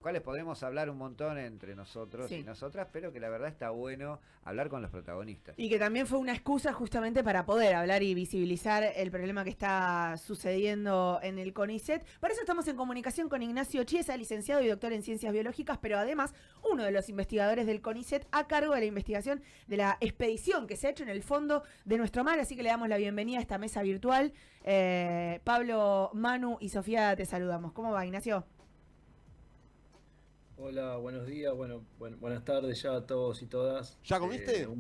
Cuales podemos hablar un montón entre nosotros y Sí. nosotras, pero que la verdad está bueno hablar con los protagonistas. Y que también fue una excusa justamente para poder hablar y visibilizar el problema que está sucediendo en el CONICET. Para eso estamos en comunicación con Ignacio Chiesa, licenciado y doctor en Ciencias Biológicas, pero además uno de los investigadores del CONICET a cargo de la investigación de la expedición que se ha hecho en el fondo de nuestro mar. Así que le damos la bienvenida a esta mesa virtual. Pablo, Manu y Sofía, te saludamos. ¿Cómo va, Ignacio? Hola, buenos días, buenas tardes ya a todos y todas. ¿Ya comiste? Un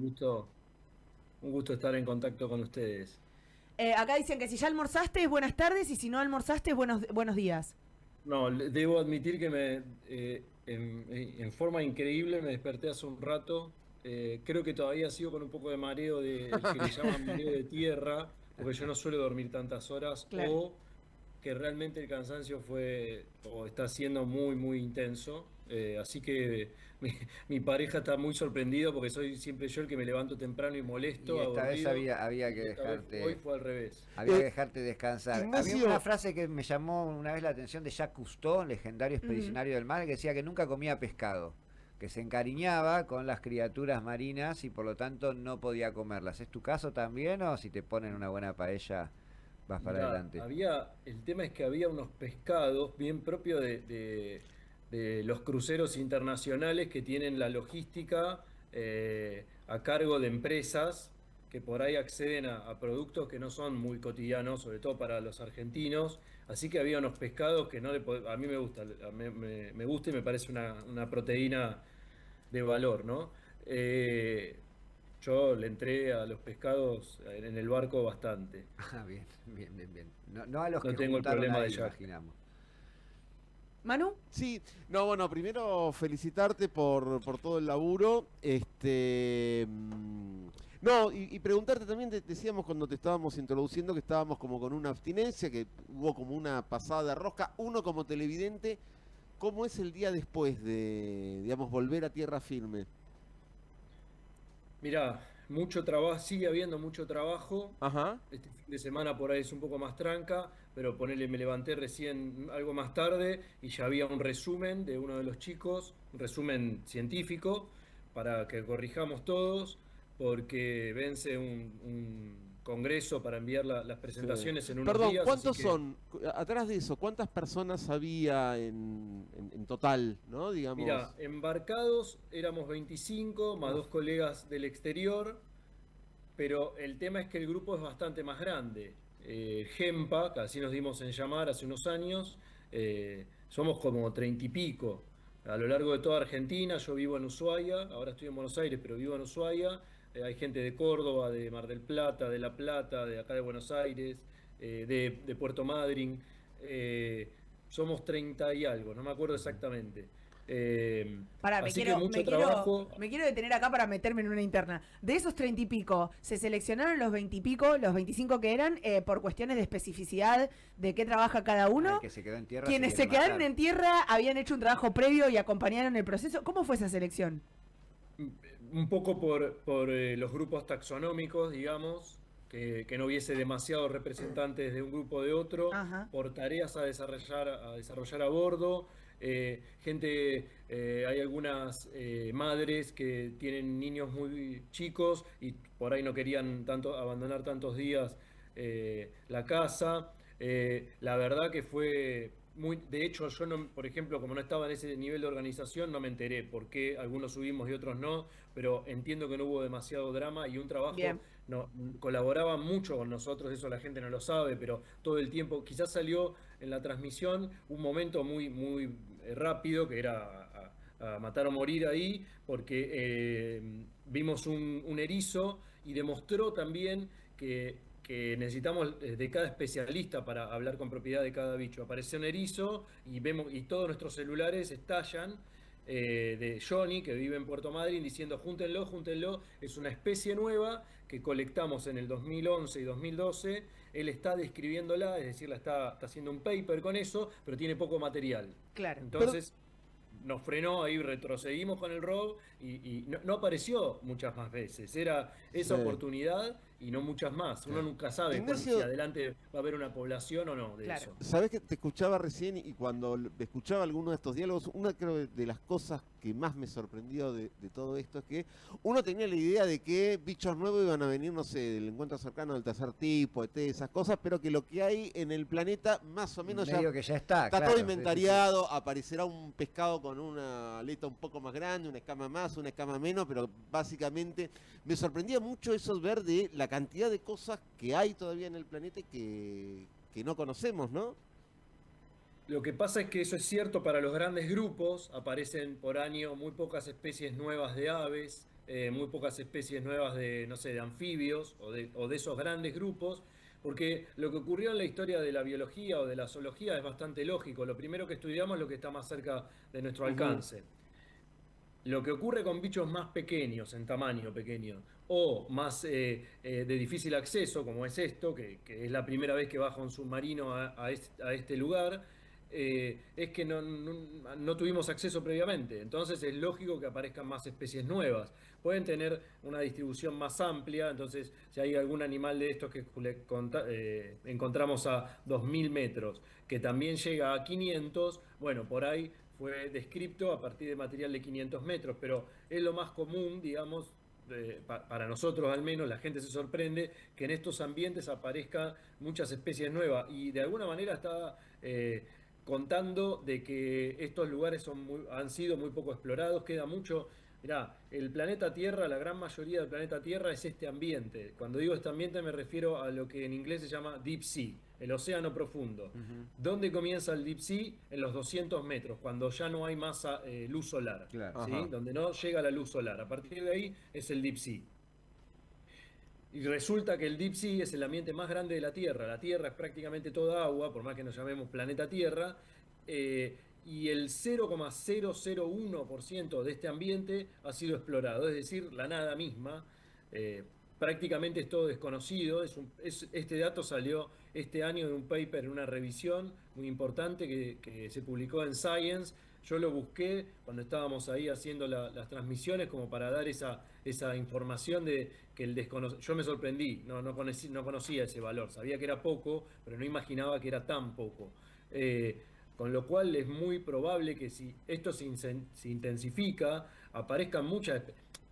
gusto estar en contacto con ustedes. Acá dicen que si ya almorzaste es buenas tardes y si no almorzaste es buenos días. No, debo admitir que en forma increíble me desperté hace un rato. Creo que todavía sigo con un poco de mareo el que le llaman mareo de tierra, porque yo no suelo dormir tantas horas, Claro. o que realmente el cansancio fue o está siendo muy, muy intenso. Así que mi pareja está muy sorprendida porque soy siempre yo el que me levanto temprano y Y molesto, esta vez aburrido. había que Y esta vez, hoy dejarte, fue al revés. había que Eh, dejarte descansar. Había Ignacio, una frase que me llamó una vez la atención de Jacques Cousteau, legendario expedicionario del mar, que decía que nunca comía pescado, que se encariñaba con las criaturas marinas y por lo tanto no podía comerlas. ¿Es tu caso también o si te ponen una buena paella vas para Mirá, adelante? el tema es que había unos pescados bien propios de los cruceros internacionales que tienen la logística a cargo de empresas que por ahí acceden a productos que no son muy cotidianos, sobre todo para los argentinos. Así que había unos pescados que no le a mí me gusta, me gusta y me parece una proteína de valor, ¿no? Yo le entré a los pescados en el barco bastante. Ah, bien, bien, bien, bien. No, no a los No que tengo el juntaron problema de ahí, Jack. imaginamos. Manu. sí, no, bueno, primero felicitarte por todo el laburo. No, y preguntarte también, decíamos cuando te estábamos introduciendo que estábamos como con una abstinencia, que hubo como una pasada de rosca. Uno como televidente, ¿cómo es el día después de, digamos, volver a tierra firme? Mirá, mucho trabajo, sigue habiendo mucho trabajo. Ajá. Este fin de semana por ahí es un poco más tranca, pero ponele, me levanté recién algo más tarde y ya había un resumen de uno de los chicos, un resumen científico, para que corrijamos todos, porque vence un congreso para enviar las Sí. presentaciones en unos Perdón, días, así ¿cuántos que... son? Atrás de eso, ¿cuántas personas había en total, ¿no? Mira, Digamos. embarcados éramos 25 más Uf. dos colegas del exterior, pero el tema es que el grupo es bastante más grande. Gempa, que así nos dimos en llamar hace unos años, somos como 30 y pico. A lo largo de toda Argentina, yo vivo en Ushuaia, ahora estoy en Buenos Aires, pero vivo en Ushuaia. Hay gente de Córdoba, de Mar del Plata, de La Plata, de acá de Buenos Aires, de Puerto Madryn. Somos 30 y algo, no me acuerdo exactamente. Pará, Así que mucho trabajo. me quiero detener acá para meterme en una interna. De esos 30 y pico, ¿se seleccionaron los 20 y pico, los 25 que eran, por cuestiones de especificidad de qué trabaja cada Ah, el uno? que se quedó en tierra se Quienes quiere se quedaron matar. en tierra habían hecho un trabajo previo y acompañaron el proceso. ¿Cómo fue esa selección? Un poco por los grupos taxonómicos, digamos, que no hubiese demasiados representantes de un grupo o de otro, Ajá. por tareas a desarrollar a bordo. Hay algunas madres que tienen niños muy chicos y por ahí no querían tanto abandonar tantos días la casa. La verdad que fue muy, de hecho, yo no, por ejemplo, como no estaba en ese nivel de organización, no me enteré por qué algunos subimos y otros no, pero entiendo que no hubo demasiado drama y un trabajo Bien. no colaboraba mucho con nosotros, eso la gente no lo sabe, pero todo el tiempo, quizás salió en la transmisión un momento muy, muy rápido que era a matar o morir ahí, porque vimos un erizo y demostró también que necesitamos de cada especialista para hablar con propiedad de cada bicho. Apareció un erizo y vemos y todos nuestros celulares estallan de Johnny, que vive en Puerto Madryn, diciendo júntenlo, júntenlo, es una especie nueva que colectamos en el 2011 y 2012. Él está describiéndola, es decir, está haciendo un paper con eso, pero tiene poco material. Claro. Pero, Entonces nos frenó ahí, retrocedimos con el rob y no apareció muchas más veces. Era esa sí. oportunidad y no muchas más. Uno nunca sabe Ignacio, si adelante va a haber una población o no de Claro. eso. Sabés que te escuchaba recién y cuando escuchaba alguno de estos diálogos, una creo de las cosas que más me sorprendió de todo esto es que uno tenía la idea de que bichos nuevos iban a venir, no sé, del encuentro cercano del tercer tipo, esas cosas, pero que lo que hay en el planeta más o menos Medio que ya está. está claro, todo sí, sí, sí. inventariado. Aparecerá un pescado con una aleta un poco más grande, una escama más, una escama menos, pero básicamente me sorprendía mucho eso, ver de la cantidad de cosas que hay todavía en el planeta y que no conocemos, ¿no? Lo que pasa es que eso es cierto para los grandes grupos, aparecen por año muy pocas especies nuevas de aves, muy pocas especies nuevas de, no sé, de anfibios o de esos grandes grupos, porque lo que ocurrió en la historia de la biología o de la zoología es bastante lógico. Lo primero que estudiamos es lo que está más cerca de nuestro alcance. Lo que ocurre con bichos más pequeños, en tamaño pequeño, o más de difícil acceso, como es esto, que es la primera vez que baja un submarino a este lugar, es que no tuvimos acceso previamente. Entonces es lógico que aparezcan más especies nuevas. Pueden tener una distribución más amplia, entonces si hay algún animal de estos que encontramos a 2000 metros, que también llega a 500, bueno, por ahí fue descrito a partir de material de 500 metros, pero es lo más común, digamos, para nosotros al menos, la gente se sorprende que en estos ambientes aparezcan muchas especies nuevas y de alguna manera está contando de que estos lugares han sido muy poco explorados, queda mucho. Mirá, el planeta Tierra, la gran mayoría del planeta Tierra es este ambiente. Cuando digo este ambiente me refiero a lo que en inglés se llama Deep Sea, el océano profundo. ¿Dónde comienza el Deep Sea? En los 200 metros, cuando ya no hay más luz solar, Claro. ¿sí? Ajá. Donde no llega la luz solar. A partir de ahí es el Deep Sea. Y resulta que el Deep Sea es el ambiente más grande de la Tierra. La Tierra es prácticamente toda agua, por más que nos llamemos planeta Tierra. Y el 0,001% de este ambiente ha sido explorado, es decir, la nada misma. Prácticamente es todo desconocido. Este dato salió este año de un paper, en una revisión muy importante que se publicó en Science. Yo lo busqué cuando estábamos ahí haciendo las transmisiones como para dar esa información de que yo me sorprendí, no conocía ese valor, sabía que era poco, pero no imaginaba que era tan poco. Con lo cual es muy probable que si esto se intensifica, aparezcan muchas.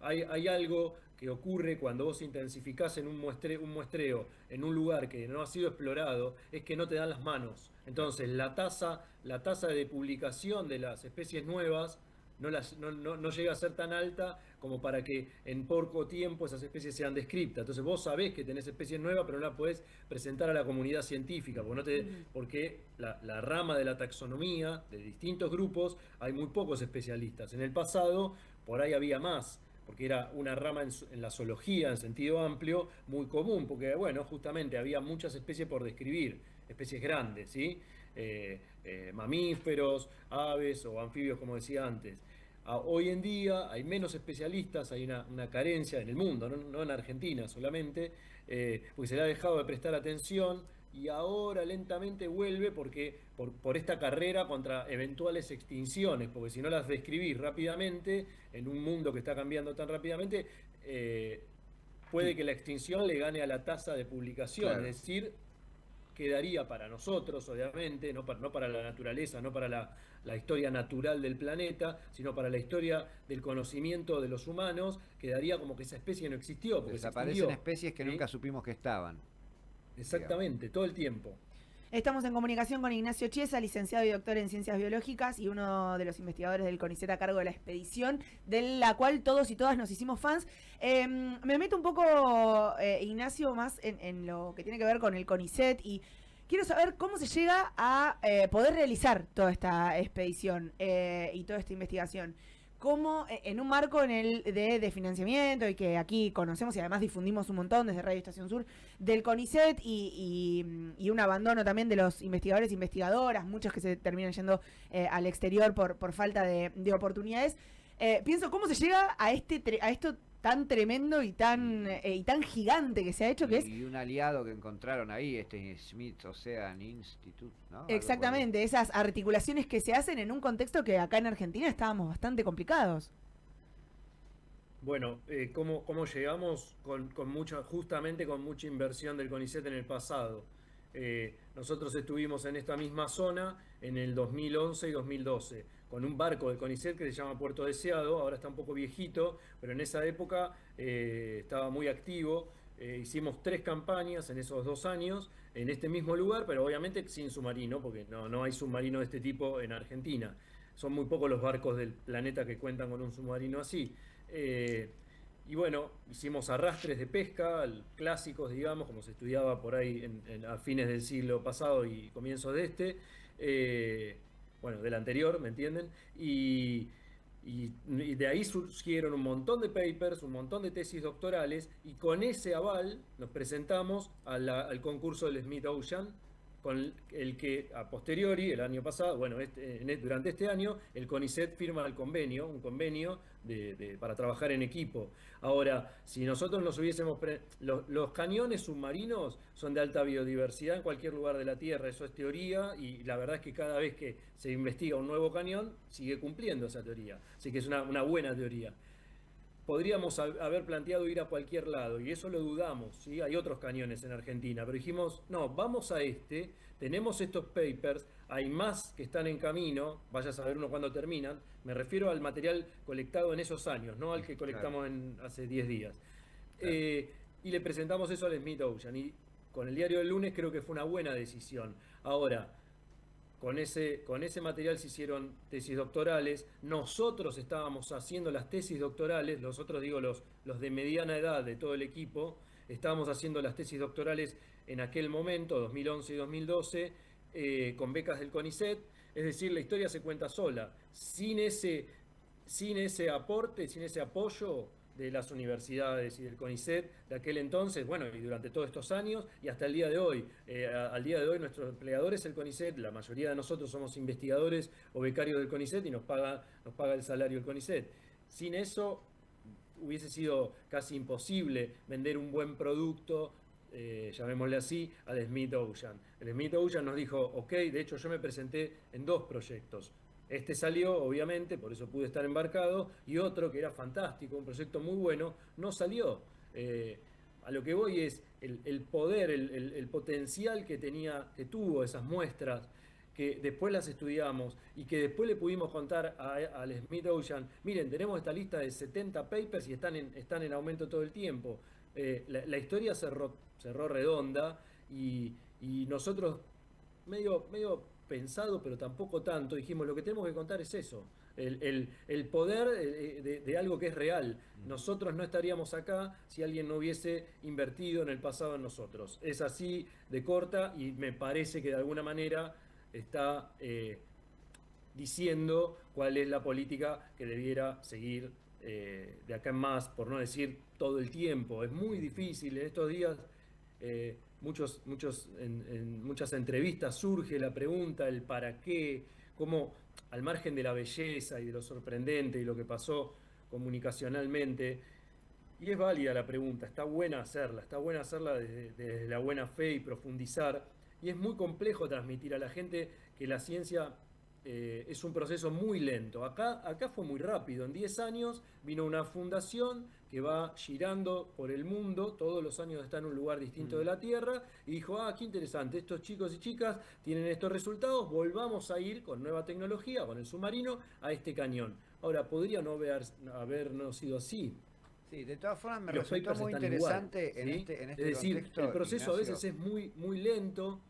Hay algo que ocurre cuando vos intensificás en un muestreo en un lugar que no ha sido explorado, es que no te dan las manos. Entonces la tasa de publicación de las especies nuevas no llega a ser tan alta como para que en poco tiempo esas especies sean descriptas. Entonces vos sabés que tenés especies nuevas, pero no las podés presentar a la comunidad científica, porque la rama de la taxonomía de distintos grupos hay muy pocos especialistas. En el pasado por ahí había más, porque era una rama en la zoología en sentido amplio muy común, porque bueno, justamente había muchas especies por describir, especies grandes, ¿sí? Mamíferos, aves o anfibios, como decía antes. Hoy en día hay menos especialistas, hay una carencia en el mundo, no en Argentina solamente, porque se le ha dejado de prestar atención y ahora lentamente vuelve por esta carrera contra eventuales extinciones, porque si no las describís rápidamente, en un mundo que está cambiando tan rápidamente, puede que la extinción le gane a la tasa de publicación, Claro. es decir, quedaría para nosotros, obviamente, no para la naturaleza, no para la historia natural del planeta, sino para la historia del conocimiento de los humanos, quedaría como que esa especie no existió, porque se Desaparecen extinguió, especies que ¿sí? nunca supimos que estaban. Exactamente, todo el tiempo. Estamos en comunicación con Ignacio Chiesa, licenciado y doctor en Ciencias Biológicas y uno de los investigadores del CONICET a cargo de la expedición, de la cual todos y todas nos hicimos fans. Me meto un poco, Ignacio, más en lo que tiene que ver con el CONICET y quiero saber cómo se llega a poder realizar toda esta expedición y toda esta investigación. Cómo en un marco de financiamiento y que aquí conocemos y además difundimos un montón desde Radio Estación Sur del CONICET y un abandono también de los investigadores e investigadoras, muchos que se terminan yendo al exterior por falta de oportunidades. Pienso cómo se llega a esto tan tremendo y tan gigante que se ha hecho, que es Y un aliado que encontraron ahí, Smith Ocean Institute, ¿no? exactamente esas articulaciones que se hacen en un contexto que acá en Argentina estábamos bastante complicados. Bueno, ¿cómo llegamos justamente con mucha inversión del CONICET en el pasado? Nosotros estuvimos en esta misma zona en el 2011 y 2012 con un barco del CONICET que se llama Puerto Deseado. Ahora está un poco viejito, pero en esa época estaba muy activo. Hicimos 3 campañas en esos 2 años en este mismo lugar, pero obviamente sin submarino, porque no hay submarino de este tipo en Argentina. Son muy pocos los barcos del planeta que cuentan con un submarino así. Eh, y bueno, hicimos arrastres de pesca, clásicos, digamos, como se estudiaba por ahí a fines del siglo pasado y comienzos de este. Eh, bueno, del anterior, ¿me entienden? Y de ahí surgieron un montón de papers, un montón de tesis doctorales, y con ese aval nos presentamos al concurso del Smith Ocean, con el que a posteriori, el año pasado, bueno, durante este año, el CONICET firma un convenio para trabajar en equipo. Ahora, si nosotros nos hubiésemos... los cañones submarinos son de alta biodiversidad en cualquier lugar de la Tierra, eso es teoría, y la verdad es que cada vez que se investiga un nuevo cañón, sigue cumpliendo esa teoría. Así que es una buena teoría. Podríamos haber planteado ir a cualquier lado, y eso lo dudamos, ¿sí? Hay otros cañones en Argentina, pero dijimos, no, vamos a tenemos estos papers, hay más que están en camino, vaya a saber uno cuándo terminan, me refiero al material colectado en esos años, no al que colectamos hace 10 días. Claro. Y le presentamos eso al Smith Ocean, y con el diario del lunes creo que fue una buena decisión. Ahora, con ese material se hicieron tesis doctorales. Nosotros estábamos haciendo las tesis doctorales, los otros digo los de mediana edad de todo el equipo, estábamos haciendo las tesis doctorales en aquel momento, 2011 y 2012, con becas del CONICET. Es decir, la historia se cuenta sola. Sin ese aporte, sin ese apoyo de las universidades y del CONICET de aquel entonces, bueno, y durante todos estos años y hasta el día de hoy. Al día de hoy nuestro empleador es el CONICET, la mayoría de nosotros somos investigadores o becarios del CONICET y nos paga el salario el CONICET. Sin eso hubiese sido casi imposible vender un buen producto, llamémosle así, al Smith Ocean. El Smith Ocean nos dijo, ok, de hecho yo me presenté en 2 proyectos. Este salió, obviamente, por eso pude estar embarcado, y otro que era fantástico, un proyecto muy bueno, no salió. A lo que voy es el poder, el potencial que tuvo esas muestras, que después las estudiamos y que después le pudimos contar al Smith Ocean, miren, tenemos esta lista de 70 papers y están en aumento todo el tiempo. La historia cerró redonda, y nosotros medio pensado, pero tampoco tanto, dijimos, lo que tenemos que contar es eso, el poder de algo que es real. Nosotros no estaríamos acá si alguien no hubiese invertido en el pasado en nosotros. Es así de corta, y me parece que de alguna manera está diciendo cuál es la política que debiera seguir de acá en más, por no decir todo el tiempo. Es muy difícil en estos días. En muchas entrevistas surge la pregunta, el para qué, cómo, al margen de la belleza y de lo sorprendente y lo que pasó comunicacionalmente. Y es válida la pregunta, está buena hacerla desde la buena fe y profundizar. Y es muy complejo transmitir a la gente que la ciencia es un proceso muy lento. Acá fue muy rápido. En 10 años vino una fundación que va girando por el mundo, todos los años está en un lugar distinto de la Tierra, y dijo, qué interesante, estos chicos y chicas tienen estos resultados, volvamos a ir con nueva tecnología, con el submarino, a este cañón. Ahora, podría no habernos sido así. Sí, de todas formas me Los resultó papers muy están igual, interesante ¿sí? en este Es decir, contexto, el proceso a Ignacio. veces es muy lento.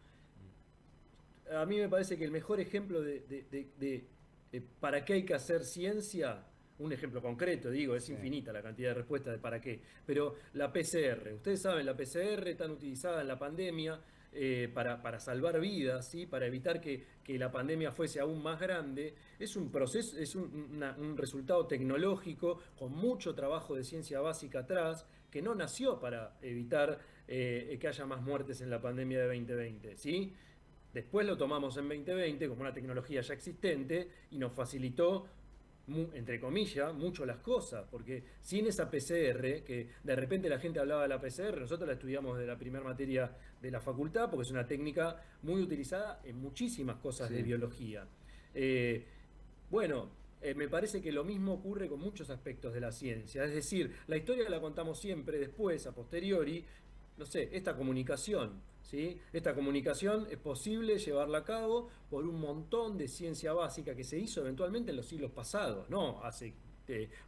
A mí me parece que el mejor ejemplo de para qué hay que hacer ciencia, un ejemplo concreto, digo, es Sí. infinita la cantidad de respuestas de para qué, pero la PCR, ustedes saben, la PCR tan utilizada en la pandemia para salvar vidas, ¿sí? Para evitar que la pandemia fuese aún más grande, es un proceso, es un resultado tecnológico con mucho trabajo de ciencia básica atrás, que no nació para evitar que haya más muertes en la pandemia de 2020, ¿sí? Después lo tomamos en 2020 como una tecnología ya existente y nos facilitó, entre comillas, mucho las cosas, porque sin esa PCR, que de repente la gente hablaba de la PCR, nosotros la estudiamos de la primera materia de la facultad, porque es una técnica muy utilizada en muchísimas cosas Sí. de biología. Bueno, me parece que lo mismo ocurre con muchos aspectos de la ciencia. Es decir, la historia la contamos siempre después, a posteriori. No sé, esta comunicación, ¿sí? Esta comunicación es posible llevarla a cabo por un montón de ciencia básica que se hizo eventualmente en los siglos pasados, no hace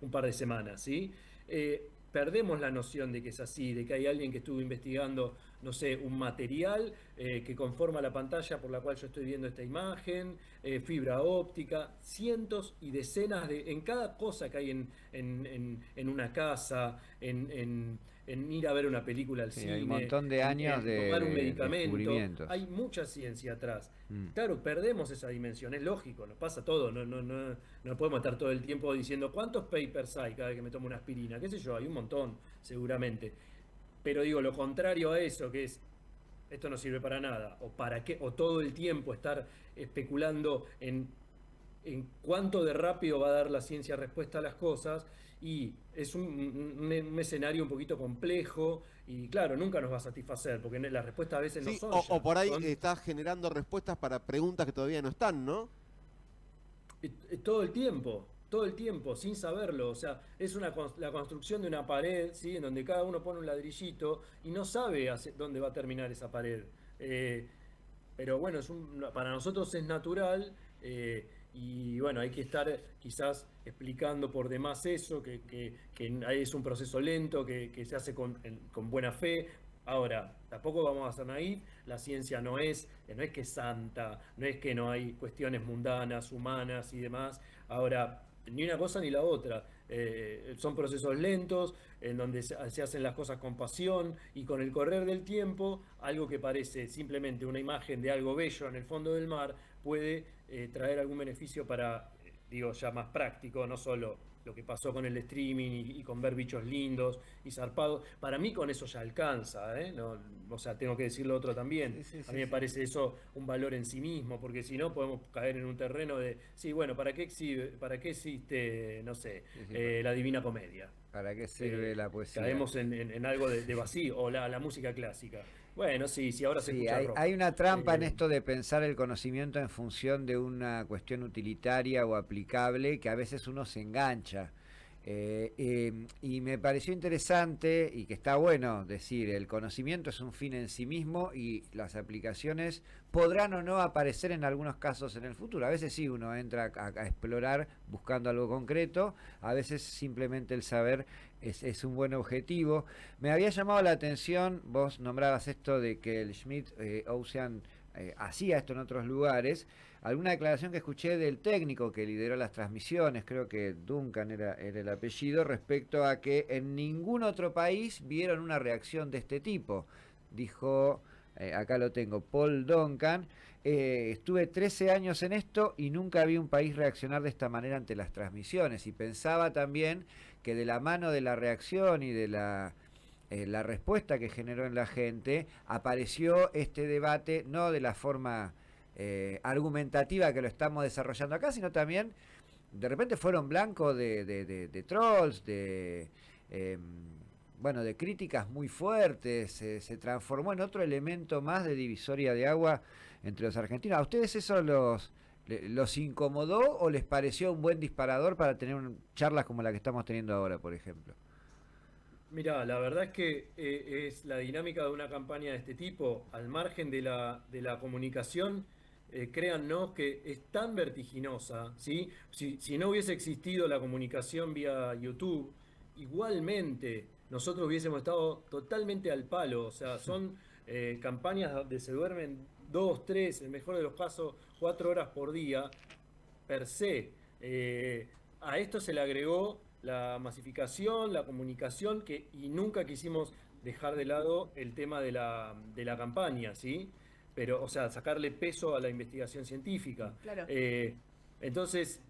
un par de semanas, ¿sí? Perdemos la noción de que es así, de que hay alguien que estuvo investigando, no sé, un material que conforma la pantalla por la cual yo estoy viendo esta imagen, fibra óptica, cientos y decenas en cada cosa que hay en una casa, en ir a ver una película al Sí, cine, hay un montón de años en de, tomar un de medicamento. descubrimientos. Hay mucha ciencia atrás. Mm. Claro, perdemos esa dimensión, es lógico, nos pasa todo, no podemos estar todo el tiempo diciendo cuántos papers hay cada vez que me tomo una aspirina, qué sé yo, hay un montón, seguramente. Pero digo, lo contrario a eso, que es esto no sirve para nada, o para qué, o todo el tiempo estar especulando en cuánto de rápido va a dar la ciencia respuesta a las cosas, y es un escenario un poquito complejo, y claro, nunca nos va a satisfacer, porque las respuestas a veces no Sí, son o por ahí son estás generando respuestas para preguntas que todavía no están, ¿no? todo el tiempo, sin saberlo. O sea, es la construcción de una pared, ¿sí? En donde cada uno pone un ladrillito y no sabe dónde va a terminar esa pared. Eh, pero bueno, para nosotros es natural, y bueno, hay que estar quizás explicando por demás eso, que es un proceso lento, que se hace con buena fe. Ahora, tampoco vamos a ser naif, la ciencia no es que es santa, no es que no hay cuestiones mundanas, humanas y demás. Ahora, ni una cosa ni la otra. Son procesos lentos, en donde se hacen las cosas con pasión, y con el correr del tiempo, algo que parece simplemente una imagen de algo bello en el fondo del mar puede traer algún beneficio para, digo, ya más práctico, no solo lo que pasó con el streaming y con ver bichos lindos y zarpados. Para mí con eso ya alcanza, ¿eh? No, o sea, tengo que decir lo otro también. Sí, sí, A sí, mí me sí. parece eso un valor en sí mismo, porque si no podemos caer en un terreno de, sí, bueno, ¿para qué existe, no sé, Sí, sí, la Divina Comedia? ¿para qué sirve la poesía? Caemos en algo de vacío, o la música clásica. Bueno, sí, ahora se Sí, escucha rock. hay una trampa en Eh, esto de pensar el conocimiento en función de una cuestión utilitaria o aplicable, que a veces uno se engancha. Y me pareció interesante y que está bueno decir, el conocimiento es un fin en sí mismo y las aplicaciones podrán o no aparecer en algunos casos en el futuro. A veces sí uno entra a explorar buscando algo concreto, a veces simplemente el saber es un buen objetivo. Me había llamado la atención, vos nombrabas esto de que el Schmidt-Ocean hacía esto en otros lugares. Alguna declaración que escuché del técnico que lideró las transmisiones, creo que Duncan era el apellido, respecto a que en ningún otro país vieron una reacción de este tipo. Dijo, acá lo tengo, Paul Duncan, estuve 13 años en esto y nunca vi un país reaccionar de esta manera ante las transmisiones. Y pensaba también que de la mano de la reacción y de la respuesta que generó en la gente, apareció este debate, no de la forma argumentativa que lo estamos desarrollando acá, sino también de repente fueron blancos de trolls, bueno, de críticas muy fuertes, se transformó en otro elemento más de divisoria de agua entre los argentinos. ¿A ustedes eso los incomodó o les pareció un buen disparador para tener charlas como la que estamos teniendo ahora, por ejemplo? Mirá, la verdad es que es la dinámica de una campaña de este tipo, al margen de la comunicación. Créannos que es tan vertiginosa, ¿sí? Si no hubiese existido la comunicación vía YouTube, igualmente nosotros hubiésemos estado totalmente al palo. O sea, son campañas donde se duermen 2, 3, en el mejor de los casos, 4 horas por día, per se. A esto se le agregó la masificación, la comunicación, y nunca quisimos dejar de lado el tema de la campaña, ¿sí? Pero, o sea, sacarle peso a la investigación científica. Claro. Entonces,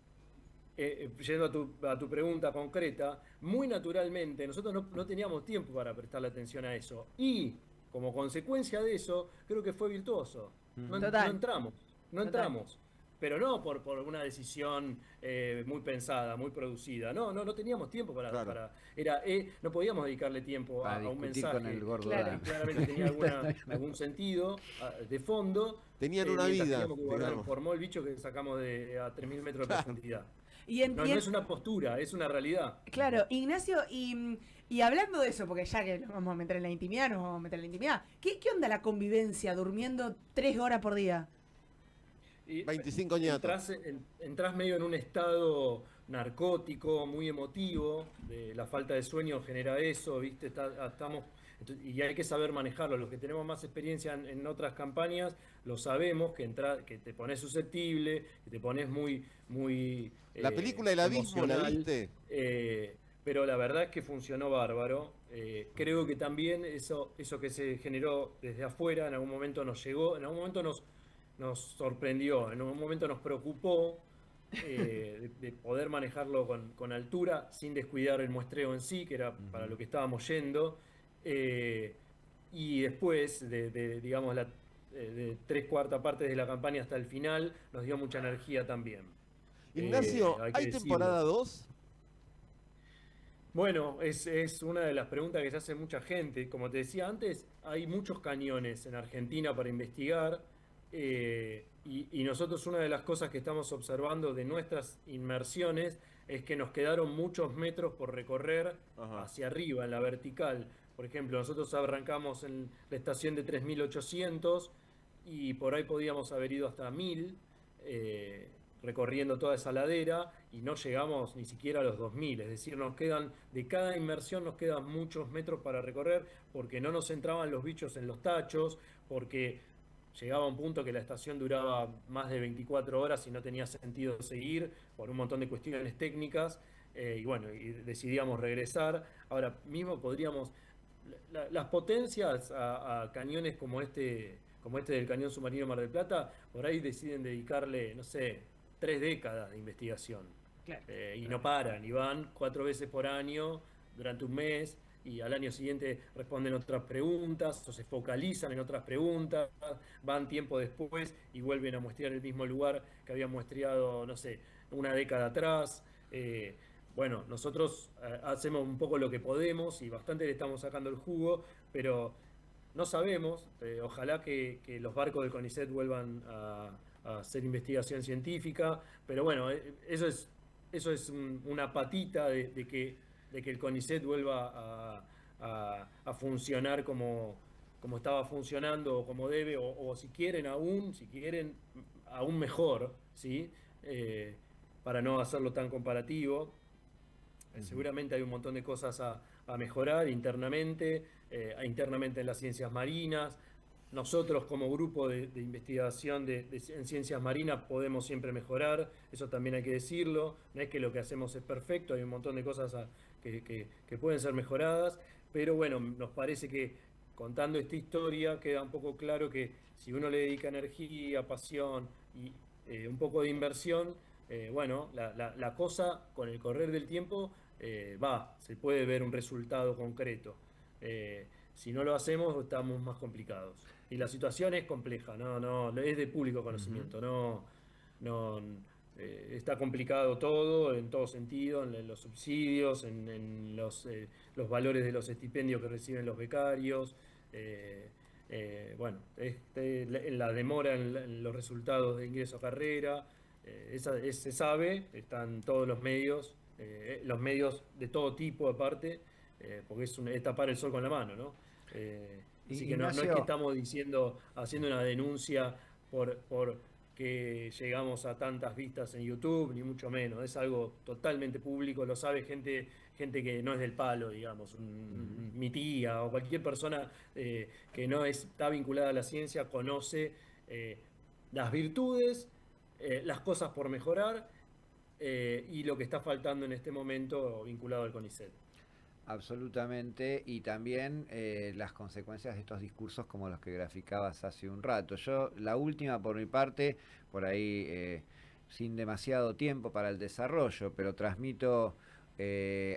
yendo a tu pregunta concreta, muy naturalmente nosotros no teníamos tiempo para prestarle atención a eso. Y como consecuencia de eso, creo que fue virtuoso. No, Total. no entramos, no Total. entramos. Pero no por una decisión muy pensada, muy producida. No teníamos tiempo Claro. no podíamos dedicarle tiempo Para a un discutir mensaje con el gordo Claro. Dan. que claramente tenía algún sentido de fondo. Tenían una Mientras vida, teníamos que guardar digamos. formó el bicho que sacamos a 3.000 metros de profundidad. No, no es una postura, es una realidad. Claro, Ignacio, y hablando de eso, porque ya que nos vamos a meter en la intimidad, nos vamos a meter en la intimidad. ¿Qué onda la convivencia durmiendo 3 horas por día? Y 25 ñatos. Entrás medio en un estado narcótico, muy emotivo, la falta de sueño genera eso, ¿viste? Y hay que saber manejarlo. Los que tenemos más experiencia en otras campañas, lo sabemos, que te pones susceptible, que te pones muy La película El Abismo, ¿la emocional, viste? pero la verdad es que funcionó bárbaro. Creo que también eso que se generó desde afuera, en algún momento nos llegó, en algún momento nos sorprendió, en un momento nos preocupó de poder manejarlo con altura, sin descuidar el muestreo en sí, que era para lo que estábamos yendo. Y después digamos, de 3/4 partes de la campaña hasta el final, nos dio mucha energía también. Ignacio, Hay que ¿hay decirlo. temporada 2? Bueno, es una de las preguntas que se hace mucha gente. Como te decía antes, hay muchos cañones en Argentina para investigar, y nosotros una de las cosas que estamos observando de nuestras inmersiones es que nos quedaron muchos metros por recorrer hacia arriba, en la vertical. Por ejemplo, nosotros arrancamos en la estación de 3.800 y por ahí podíamos haber ido hasta 1.000. Recorriendo toda esa ladera y no llegamos ni siquiera a los 2.000, es decir, de cada inmersión nos quedan muchos metros para recorrer porque no nos entraban los bichos en los tachos, porque llegaba un punto que la estación duraba más de 24 horas y no tenía sentido seguir por un montón de cuestiones técnicas, y bueno, y decidíamos regresar. Ahora mismo podríamos, las potencias a cañones como este del Cañón Submarino Mar del Plata, por ahí deciden dedicarle, no sé, 3 décadas de investigación. Claro. Y no paran, y van 4 veces por año durante un mes, y al año siguiente responden otras preguntas, o se focalizan en otras preguntas, van tiempo después y vuelven a muestrear el mismo lugar que habían muestreado, no sé, una década atrás. Bueno, nosotros hacemos un poco lo que podemos y bastante le estamos sacando el jugo, pero no sabemos. Ojalá que los barcos del CONICET vuelvan a hacer investigación científica, pero bueno, eso es una patita de que el CONICET vuelva a funcionar como estaba funcionando o como debe, o si quieren aún mejor, ¿sí? Para no hacerlo tan comparativo. Seguramente hay un montón de cosas a mejorar internamente en las ciencias marinas. Nosotros como grupo de investigación en ciencias marinas podemos siempre mejorar, eso también hay que decirlo. No es que lo que hacemos es perfecto, hay un montón de cosas que pueden ser mejoradas, pero bueno, nos parece que contando esta historia queda un poco claro que si uno le dedica energía, pasión y un poco de inversión, bueno, la cosa con el correr del tiempo se puede ver un resultado concreto. Si no lo hacemos, estamos más complicados. Y la situación es compleja, no es de público conocimiento, está complicado todo, en todo sentido, en los subsidios, en los valores de los estipendios que reciben los becarios, bueno, la demora en los resultados de ingreso a carrera, se sabe, están todos los medios de todo tipo aparte, porque es tapar el sol con la mano, ¿no? Así que no es que estamos haciendo una denuncia por que llegamos a tantas vistas en YouTube, ni mucho menos. Es algo totalmente público, lo sabe gente que no es del palo, digamos, mi tía o cualquier persona que no está vinculada a la ciencia, conoce las virtudes, las cosas por mejorar y lo que está faltando en este momento vinculado al CONICET. Absolutamente, y también las consecuencias de estos discursos como los que graficabas hace un rato. Yo, la última por mi parte, por ahí sin demasiado tiempo para el desarrollo, pero transmito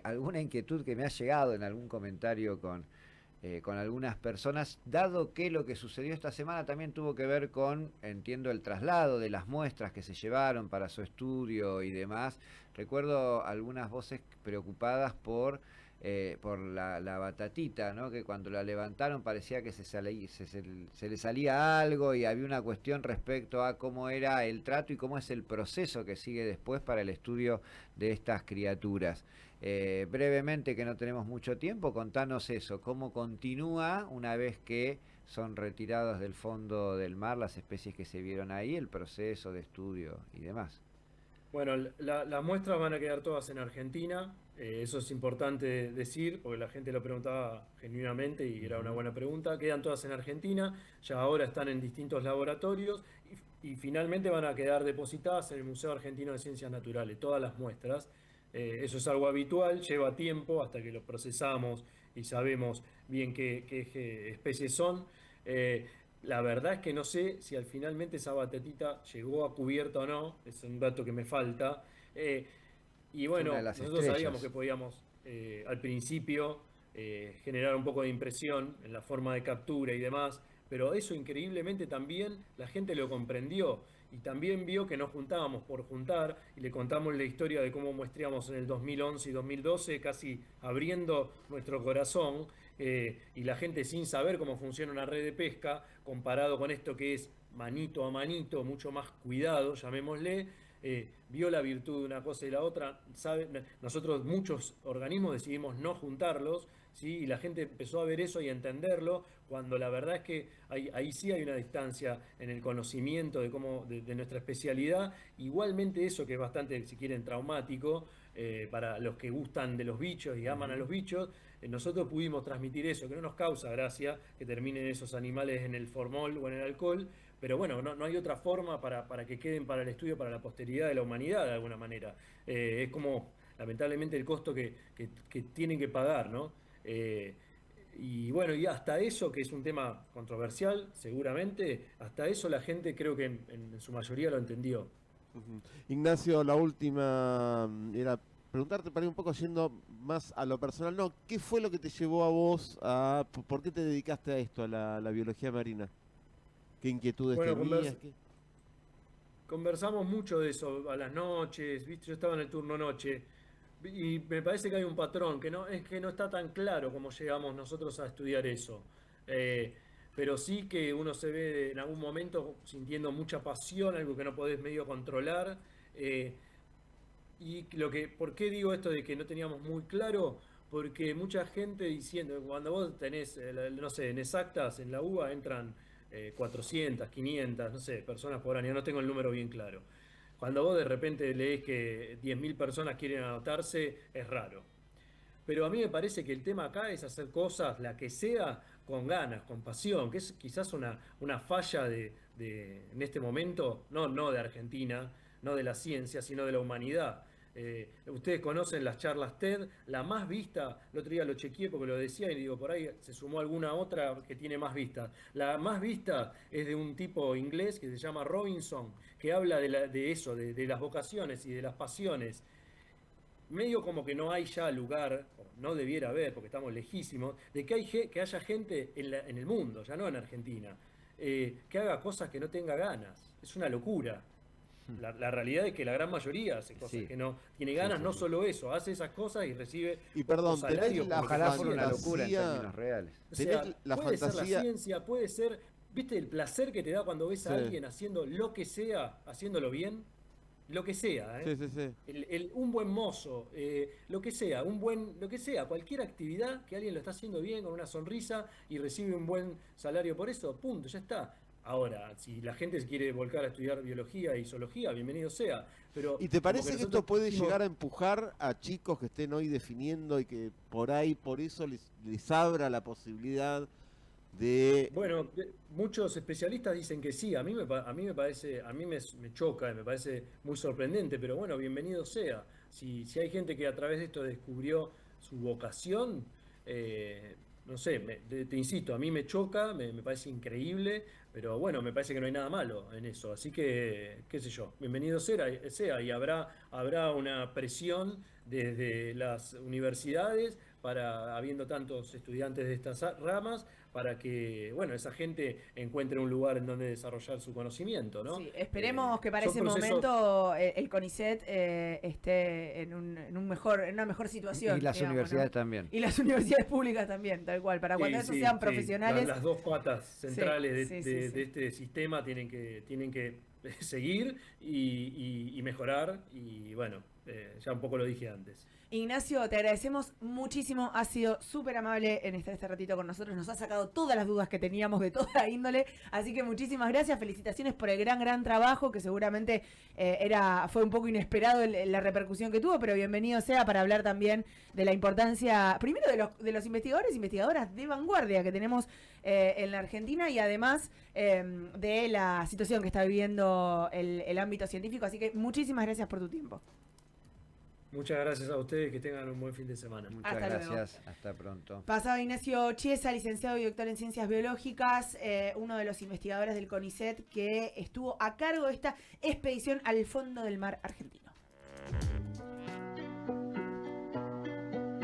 alguna inquietud que me ha llegado en algún comentario con algunas personas, dado que lo que sucedió esta semana también tuvo que ver con, entiendo, el traslado de las muestras que se llevaron para su estudio y demás Recuerdo algunas voces preocupadas por la batatita, ¿no? Que cuando la levantaron parecía que se le salía algo y había una cuestión respecto a cómo era el trato y cómo es el proceso que sigue después para el estudio de estas criaturas. Brevemente, que no tenemos mucho tiempo, contanos eso, cómo continúa una vez que son retirados del fondo del mar las especies que se vieron ahí, el proceso de estudio y demás. Bueno, las muestras van a quedar todas en Argentina, eso es importante decir, porque la gente lo preguntaba genuinamente y era una buena pregunta. Quedan todas en Argentina, ya ahora están en distintos laboratorios y finalmente van a quedar depositadas en el Museo Argentino de Ciencias Naturales, todas las muestras. Eso es algo habitual, lleva tiempo hasta que lo procesamos y sabemos bien qué especies son. Eh, la verdad es que no sé si al finalmente esa batatita llegó a cubierta o no, es un dato que me falta. Eh, y Es una de bueno, las nosotros sabíamos que estrellas. podíamos al principio generar un poco de impresión en la forma de captura y demás, pero eso increíblemente también la gente lo comprendió y también vio que nos juntábamos por juntar y le contamos la historia de cómo muestreamos en el 2011 y 2012, casi abriendo nuestro corazón y la gente sin saber cómo funciona una red de pesca, comparado con esto que es manito a manito, mucho más cuidado, llamémosle, vio la virtud de una cosa y la otra. Nosotros muchos organismos decidimos no juntarlos, ¿sí? Y la gente empezó a ver eso y a entenderlo, cuando la verdad es que ahí sí hay una distancia en el conocimiento de nuestra especialidad. Igualmente eso que es bastante, si quieren, traumático para los que gustan de los bichos y aman a los bichos, nosotros pudimos transmitir eso, que no nos causa gracia que terminen esos animales en el formol o en el alcohol, pero bueno, no hay otra forma para que queden para el estudio, para la posteridad de la humanidad de alguna manera. Es como, lamentablemente, el costo que tienen que pagar, ¿no? Eh, y bueno, y hasta eso, que es un tema controversial, seguramente, hasta eso la gente creo que en su mayoría lo entendió. Ujú. Ignacio, la última era preguntarte para ir un poco yendo más a lo personal. No, ¿qué fue lo que te llevó a vos por qué te dedicaste a esto, a la biología marina? ¿Qué inquietudes Bueno, tenías? ¿Qué? conversamos mucho de eso a las noches, ¿viste? Yo estaba en el turno noche y me parece que hay un patrón que no es que no está tan claro cómo llegamos nosotros a estudiar eso. Eh, pero sí que uno se ve en algún momento sintiendo mucha pasión, algo que no podés medio controlar. eh, ¿Por qué digo esto de que no teníamos muy claro? Porque mucha gente diciendo, cuando vos tenés, no sé, en exactas, en la UBA entran 400, 500, no sé, personas por año, no tengo el número bien claro. Cuando vos de repente lees que 10.000 personas quieren anotarse, es raro. Pero a mí me parece que el tema acá es hacer cosas, la que sea, con ganas, con pasión, que es quizás una falla en este momento, no de Argentina, no de la ciencia, sino de la humanidad. Ustedes conocen las charlas TED, la más vista, el otro día lo chequeé porque lo decía y digo, por ahí se sumó alguna otra que tiene más vistas. La más vista es de un tipo inglés que se llama Robinson, que habla de eso, de las vocaciones y de las pasiones. Medio como que no hay ya lugar, o no debiera haber, porque estamos lejísimos, de que haya gente en el mundo, ya no en Argentina, que haga cosas que no tenga ganas. Es una locura. La realidad es que la gran mayoría hace cosas Sí, que no tiene sí, ganas, sí, no sí. solo eso, hace esas cosas y recibe Y poco perdón, salario por lo que está Ojalá fuera una haciendo. locura en fantasía, términos reales. O tenés sea, la puede ser la fantasía, ciencia, puede ser, ¿viste el placer que te da cuando ves a sí, alguien haciendo lo que sea, haciéndolo bien? Lo que sea, ¿eh? sí, sí, sí. Un buen mozo, lo que sea, lo que sea, cualquier actividad que alguien lo está haciendo bien, con una sonrisa y recibe un buen salario por eso, punto, ya está. Ahora, si la gente se quiere volcar a estudiar biología y zoología, bienvenido sea. Pero ¿Y te como que parece que nosotros esto puede decimos, llegar a empujar a chicos que estén hoy definiendo y que por ahí, por eso les abra la posibilidad de... bueno, muchos especialistas dicen que sí, a mí me parece, me choca, me parece muy sorprendente, pero bueno, bienvenido sea. Si hay gente que a través de esto descubrió su vocación, no sé, te insisto, a mí me choca, me parece increíble, pero bueno, me parece que no hay nada malo en eso. Así que, qué sé yo, bienvenido sea y habrá una presión desde las universidades habiendo tantos estudiantes de estas ramas, para que, bueno, esa gente encuentre un lugar en donde desarrollar su conocimiento, ¿no? Sí, esperemos que para son ese procesos- momento el CONICET esté en una mejor situación. Y las digamos, universidades ¿no? también. Y las universidades públicas también, tal cual, para cuando Sí, esos sí, sean sí. profesionales. Las dos patas centrales Sí, de, sí, de- sí, sí. de este sistema tienen que seguir y mejorar. Y bueno, ya un poco lo dije antes. Ignacio, te agradecemos muchísimo, has sido súper amable en estar este ratito con nosotros, nos ha sacado todas las dudas que teníamos de toda índole, así que muchísimas gracias, felicitaciones por el gran trabajo, que seguramente fue un poco inesperado la repercusión que tuvo, pero bienvenido sea para hablar también de la importancia, primero de los investigadores e investigadoras de vanguardia que tenemos en la Argentina, y además de la situación que está viviendo el ámbito científico, así que muchísimas gracias por tu tiempo. Muchas gracias a ustedes, que tengan un buen fin de semana. Muchas Hasta luego. gracias, hasta pronto. Pasaba Ignacio Chiesa, licenciado y doctor en Ciencias Biológicas, uno de los investigadores del CONICET que estuvo a cargo de esta expedición al fondo del mar argentino.